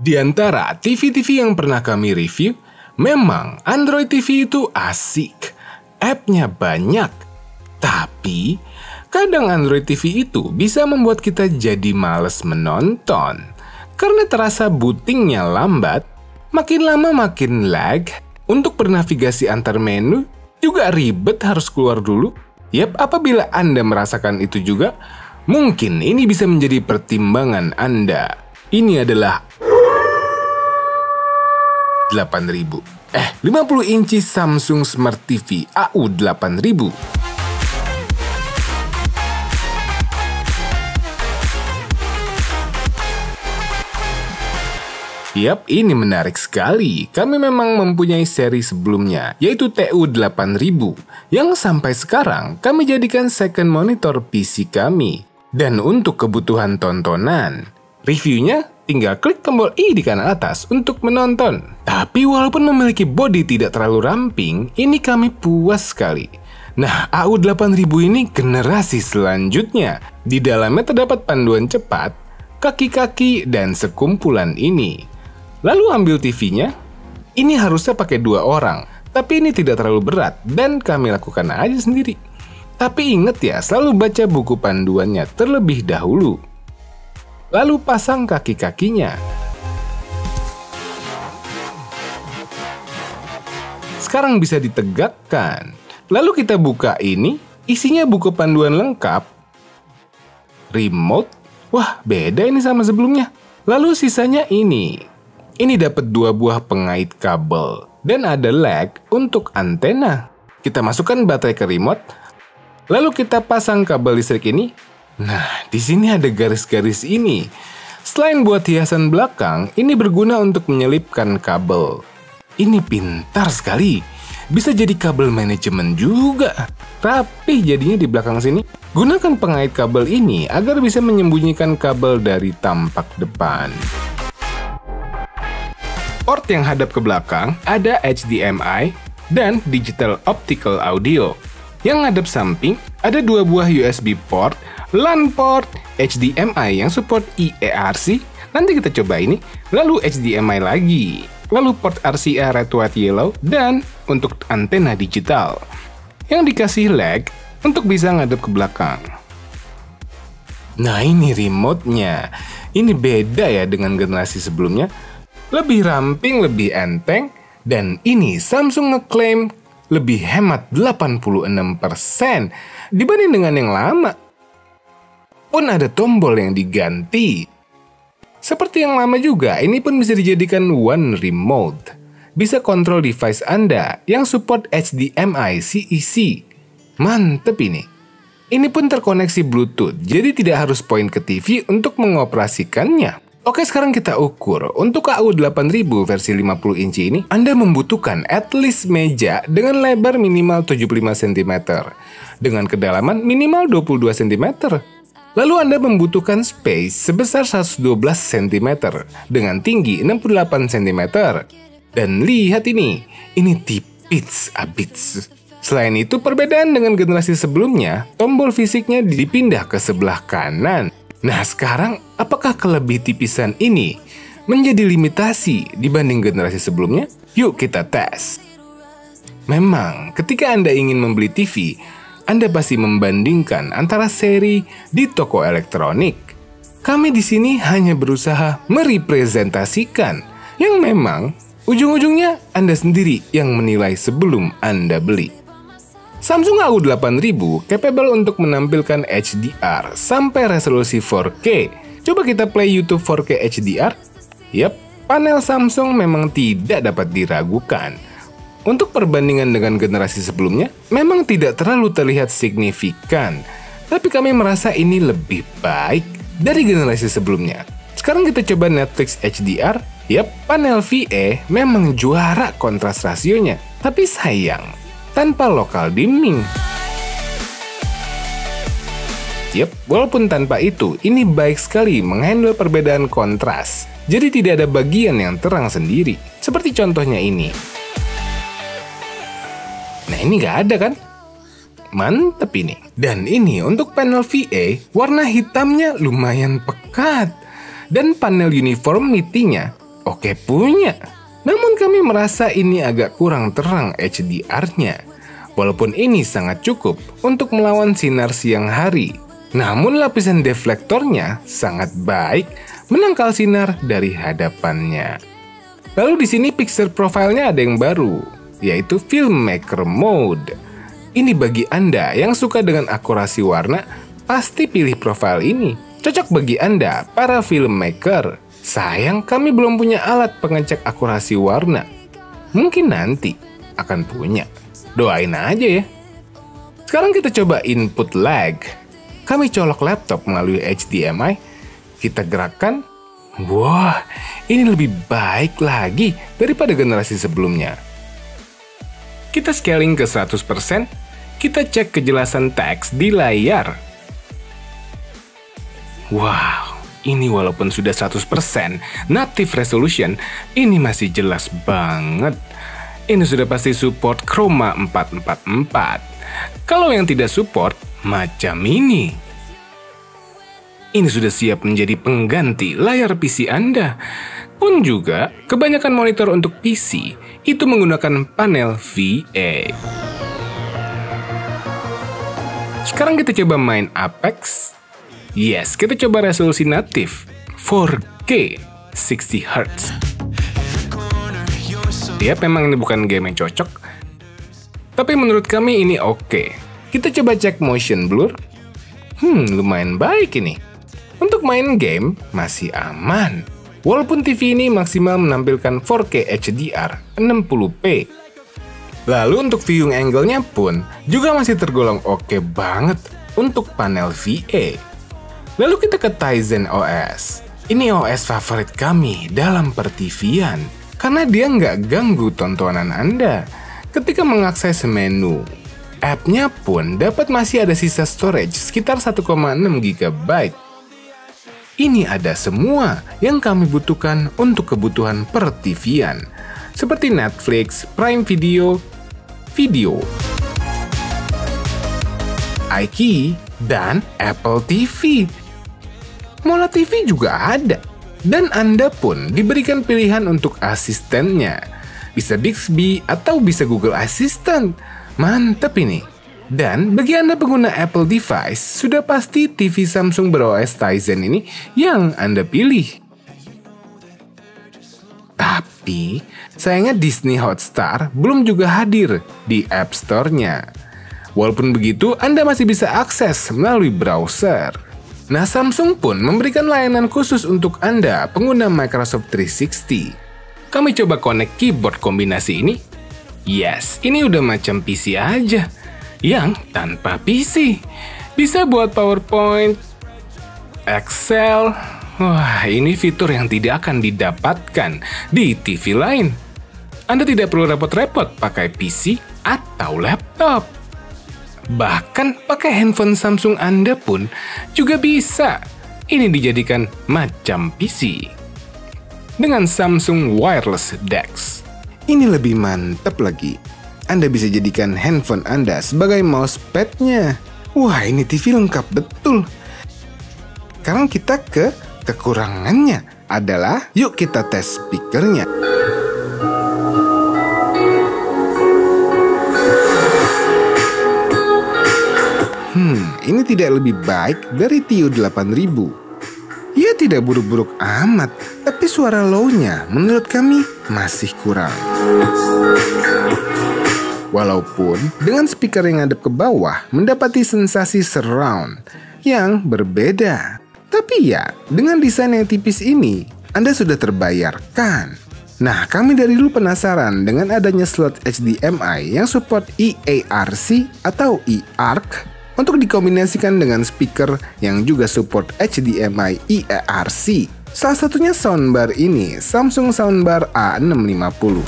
Di antara TV-TV yang pernah kami review, memang Android TV itu asik. App-nya banyak. Tapi, kadang Android TV itu bisa membuat kita jadi males menonton. Karena terasa bootingnya lambat, makin lama makin lag. Untuk bernavigasi antar menu, juga ribet harus keluar dulu. Yap, apabila Anda merasakan itu juga, mungkin ini bisa menjadi pertimbangan Anda. Ini adalah 50 inci Samsung Smart TV AU8000. Yap, ini menarik sekali. Kami memang mempunyai seri sebelumnya, yaitu TU8000, yang sampai sekarang kami jadikan second monitor PC kami. Dan untuk kebutuhan tontonan, reviewnya tinggal klik tombol I di kanan atas untuk menonton. Tapi walaupun memiliki bodi tidak terlalu ramping, ini kami puas sekali. Nah, AU8000 ini generasi selanjutnya. Di dalamnya terdapat panduan cepat, kaki-kaki, dan sekumpulan ini. Lalu ambil TV-nya. Ini harusnya pakai 2 orang, tapi ini tidak terlalu berat dan kami lakukan aja sendiri. Tapi ingat ya, selalu baca buku panduannya terlebih dahulu. Lalu pasang kaki-kakinya. Sekarang bisa ditegakkan. Lalu kita buka ini, isinya buku panduan lengkap. Remote, wah beda ini sama sebelumnya. Lalu sisanya ini. Ini dapat 2 buah pengait kabel dan ada lag untuk antena. Kita masukkan baterai ke remote, lalu kita pasang kabel listrik ini. Nah, di sini ada garis-garis ini. Selain buat hiasan belakang, ini berguna untuk menyelipkan kabel. Ini pintar sekali. Bisa jadi kabel manajemen juga. Rapih jadinya di belakang sini. Gunakan pengait kabel ini agar bisa menyembunyikan kabel dari tampak depan. Port yang hadap ke belakang ada HDMI dan Digital Optical Audio. Yang hadap samping ada 2 buah USB port, LAN port, HDMI yang support eARC. Nanti kita coba ini. Lalu HDMI lagi. Lalu port RCA Red White Yellow dan untuk antena digital. Yang dikasih lag untuk bisa ngadep ke belakang. Nah, ini remote-nya. Ini beda ya dengan generasi sebelumnya. Lebih ramping, lebih enteng, dan ini Samsung ngeklaim lebih hemat 86% dibanding dengan yang lama. Pun ada tombol yang diganti. Seperti yang lama juga, ini pun bisa dijadikan One Remote. Bisa kontrol device Anda yang support HDMI CEC. Mantep ini. Ini pun terkoneksi Bluetooth, jadi tidak harus point ke TV untuk mengoperasikannya. Oke, sekarang kita ukur. Untuk AU8000 versi 50 inci ini, Anda membutuhkan at least meja dengan lebar minimal 75 cm, dengan kedalaman minimal 22 cm. Lalu Anda membutuhkan space sebesar 112 cm, dengan tinggi 68 cm. Dan lihat ini tipis abis. Selain itu, perbedaan dengan generasi sebelumnya, tombol fisiknya dipindah ke sebelah kanan. Nah, sekarang apakah kelebih tipisan ini menjadi limitasi dibanding generasi sebelumnya? Yuk kita tes. Memang, ketika Anda ingin membeli TV, Anda pasti membandingkan antara seri di toko elektronik. Kami di sini hanya berusaha merepresentasikan yang memang ujung-ujungnya Anda sendiri yang menilai sebelum Anda beli. Samsung AU8000 capable untuk menampilkan HDR sampai resolusi 4K. Coba kita play YouTube 4K HDR. Yap, panel Samsung memang tidak dapat diragukan. Untuk perbandingan dengan generasi sebelumnya, memang tidak terlalu terlihat signifikan. Tapi kami merasa ini lebih baik dari generasi sebelumnya. Sekarang kita coba Netflix HDR. Yap, panel VA memang juara kontras rasionya. Tapi sayang, tanpa local dimming. Yap, walaupun tanpa itu, ini baik sekali menghandle perbedaan kontras. Jadi tidak ada bagian yang terang sendiri. Seperti contohnya ini. Nah, ini nggak ada kan? Mantep ini. Dan ini untuk panel VA, warna hitamnya lumayan pekat. Dan panel uniformity-nya oke punya. Namun kami merasa ini agak kurang terang HDR-nya. Walaupun ini sangat cukup untuk melawan sinar siang hari. Namun lapisan deflektornya sangat baik menangkal sinar dari hadapannya. Lalu di sini picture profile-nya ada yang baru, yaitu Filmmaker Mode. Ini bagi Anda yang suka dengan akurasi warna, pasti pilih profile ini. Cocok bagi Anda, para filmmaker. Sayang, kami belum punya alat pengecek akurasi warna. Mungkin nanti akan punya. Doain aja ya. Sekarang kita coba input lag. Kami colok laptop melalui HDMI. Kita gerakkan. Wah, ini lebih baik lagi daripada generasi sebelumnya. Kita scaling ke 100%. Kita cek kejelasan teks di layar. Wow, ini walaupun sudah 100% native resolution, ini masih jelas banget. Ini sudah pasti support Chroma 444. Kalau yang tidak support, macam ini. Ini sudah siap menjadi pengganti layar PC Anda. Pun juga, kebanyakan monitor untuk PC itu menggunakan panel VA. Sekarang kita coba main Apex. Yes, kita coba resolusi natif 4K 60Hz. Ya, memang ini bukan game yang cocok, tapi menurut kami ini oke. Kita coba cek motion blur. Lumayan baik ini. Untuk main game, masih aman. Walaupun TV ini maksimal menampilkan 4K HDR 60p. Lalu untuk viewing angle-nya pun juga masih tergolong oke banget untuk panel VA. Lalu kita ke Tizen OS. Ini OS favorit kami dalam per-TV-an, karena dia nggak ganggu tontonan Anda ketika mengakses menu. App-nya pun dapat masih ada sisa storage sekitar 1,6 GB. Ini ada semua yang kami butuhkan untuk kebutuhan per-TV-an, seperti Netflix, Prime Video, iQIYI, dan Apple TV. Mola TV juga ada, dan Anda pun diberikan pilihan untuk asistennya. Bisa Bixby atau bisa Google Assistant. Mantap ini. Dan bagi Anda pengguna Apple device, sudah pasti TV Samsung ber-OS Tizen ini yang Anda pilih. Tapi, sayangnya Disney Hotstar belum juga hadir di App Store-nya. Walaupun begitu, Anda masih bisa akses melalui browser. Nah, Samsung pun memberikan layanan khusus untuk Anda pengguna Microsoft 360. Kami coba connect keyboard kombinasi ini. Yes, ini udah macam PC aja. Yang tanpa PC. Bisa buat PowerPoint, Excel. Wah, ini fitur yang tidak akan didapatkan di TV lain. Anda tidak perlu repot-repot pakai PC atau laptop. Bahkan pakai handphone Samsung Anda pun juga bisa. Ini dijadikan macam PC. Dengan Samsung Wireless DeX. Ini lebih mantap lagi. Anda bisa jadikan handphone Anda sebagai mousepad-nya. Wah, ini TV lengkap betul. Sekarang kita ke kekurangannya adalah, yuk kita tes speakernya. Ini tidak lebih baik dari TIO 8000. Ya tidak buruk-buruk amat, tapi suara low-nya menurut kami masih kurang. Walaupun dengan speaker yang ngadep ke bawah mendapati sensasi surround yang berbeda. Tapi ya, dengan desain yang tipis ini, Anda sudah terbayarkan. Nah, kami dari dulu penasaran dengan adanya slot HDMI yang support eARC atau eARC untuk dikombinasikan dengan speaker yang juga support HDMI eARC. Salah satunya soundbar ini, Samsung Soundbar A650.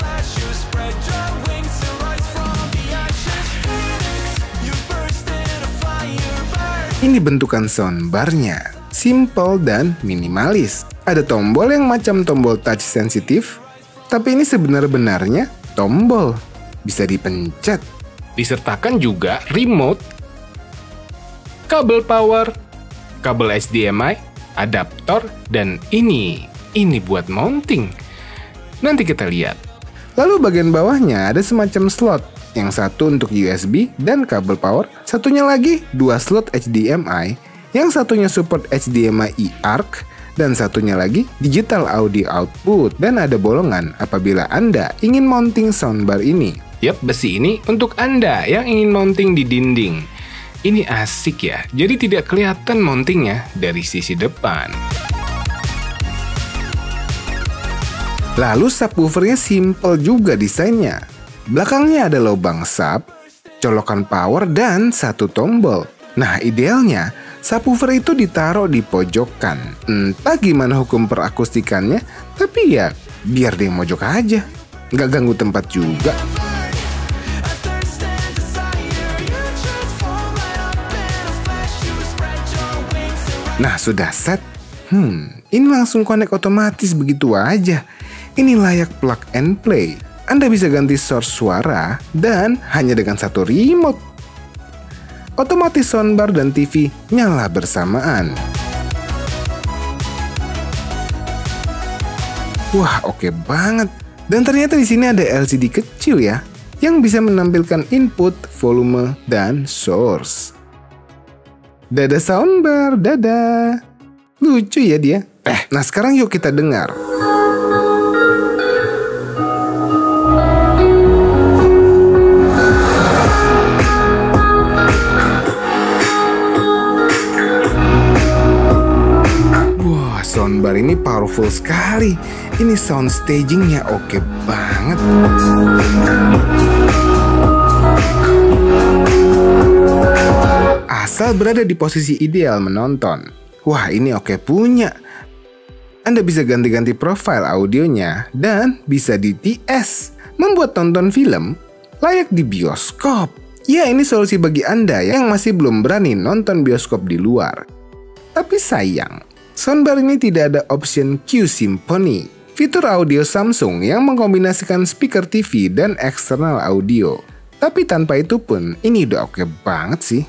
Ini bentukan soundbarnya, simple dan minimalis. Ada tombol yang macam tombol touch sensitif, tapi ini sebenar-benarnya tombol. Bisa dipencet. Disertakan juga remote, kabel power, kabel HDMI, adaptor, dan ini buat mounting. Nanti kita lihat. Lalu bagian bawahnya ada semacam slot, yang satu untuk USB dan kabel power, satunya lagi 2 slot HDMI, yang satunya support HDMI eARC, dan satunya lagi digital audio output, dan ada bolongan apabila Anda ingin mounting soundbar ini. Yap, besi ini untuk Anda yang ingin mounting di dinding. Ini asik ya, jadi tidak kelihatan mountingnya dari sisi depan. Lalu subwoofernya simple juga desainnya. Belakangnya ada lubang sub, colokan power, dan satu tombol. Nah, idealnya subwoofer itu ditaruh di pojokan. Entah gimana hukum perakustikannya, tapi ya biar di mojok aja. Nggak ganggu tempat juga. Nah, sudah set. Ini langsung connect otomatis begitu aja. Ini layak plug and play. Anda bisa ganti source suara dan hanya dengan satu remote. Otomatis soundbar dan TV nyala bersamaan. Wah, oke banget. Dan ternyata di sini ada LCD kecil ya, yang bisa menampilkan input, volume, dan source. Dadah soundbar, dadah. Lucu ya dia. Nah sekarang yuk kita dengar. Soundbar ini powerful sekali. Ini sound stagingnya oke banget. Asal berada di posisi ideal menonton. Wah, ini oke punya. Anda bisa ganti-ganti profil audionya dan bisa di TS, membuat tonton film layak di bioskop. Ya, ini solusi bagi Anda yang masih belum berani nonton bioskop di luar. Tapi sayang, soundbar ini tidak ada option Q Symphony, fitur audio Samsung yang mengkombinasikan speaker TV dan eksternal audio. Tapi tanpa itu pun, ini udah oke banget sih.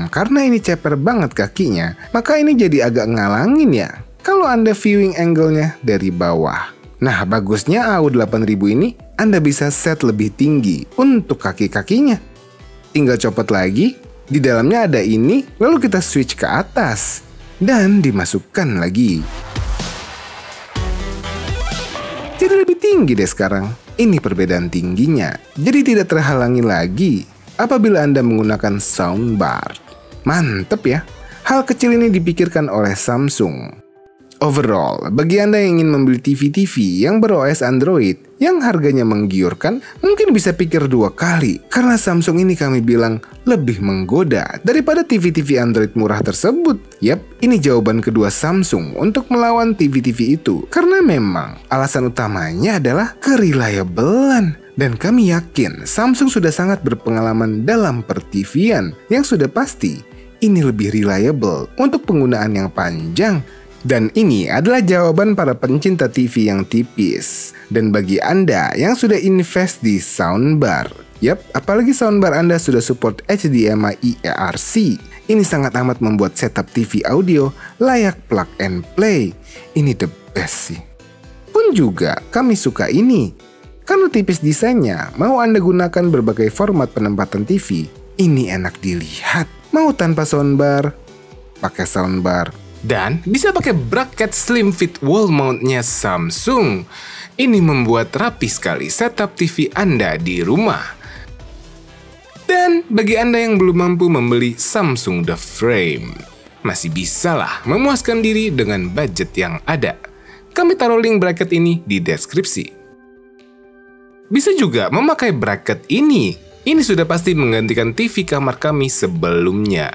Karena ini ceper banget kakinya, maka ini jadi agak ngalangin ya kalau Anda viewing angle-nya dari bawah. Nah, bagusnya AU8000 ini Anda bisa set lebih tinggi untuk kaki-kakinya. Tinggal copot lagi, di dalamnya ada ini, lalu kita switch ke atas dan dimasukkan lagi. Jadi lebih tinggi deh sekarang. Ini perbedaan tingginya, jadi tidak terhalangi lagi apabila Anda menggunakan soundbar. Mantep ya, hal kecil ini dipikirkan oleh Samsung. Overall, bagi Anda yang ingin membeli TV-TV yang ber-OS Android yang harganya menggiurkan, mungkin bisa pikir 2 kali, karena Samsung ini kami bilang lebih menggoda daripada TV-TV Android murah tersebut. Yap, ini jawaban kedua Samsung untuk melawan TV-TV itu, karena memang alasan utamanya adalah kereliablean. Dan kami yakin Samsung sudah sangat berpengalaman dalam per-TV-an, yang sudah pasti ini lebih reliable untuk penggunaan yang panjang. Dan ini adalah jawaban para pencinta TV yang tipis. Dan bagi Anda yang sudah invest di soundbar, yap, apalagi soundbar Anda sudah support HDMI eARC, ini sangat amat membuat setup TV audio layak plug and play. Ini the best sih. Pun juga kami suka ini, karena tipis desainnya, mau Anda gunakan berbagai format penempatan TV, ini enak dilihat. Mau tanpa soundbar, pakai soundbar, dan bisa pakai bracket slim fit wall mountnya Samsung. Ini membuat rapi sekali setup TV Anda di rumah. Dan bagi Anda yang belum mampu membeli Samsung The Frame, masih bisa lah memuaskan diri dengan budget yang ada. Kami taruh link bracket ini di deskripsi. Bisa juga memakai bracket ini. Ini sudah pasti menggantikan TV kamar kami sebelumnya.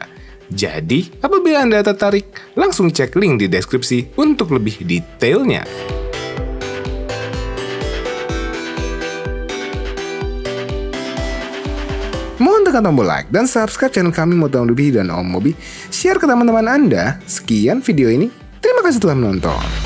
Jadi, apabila Anda tertarik, langsung cek link di deskripsi untuk lebih detailnya. Mohon tekan tombol like dan subscribe channel kami Motovlog Mobi dan Om Mobi. Share ke teman-teman Anda. Sekian video ini. Terima kasih telah menonton.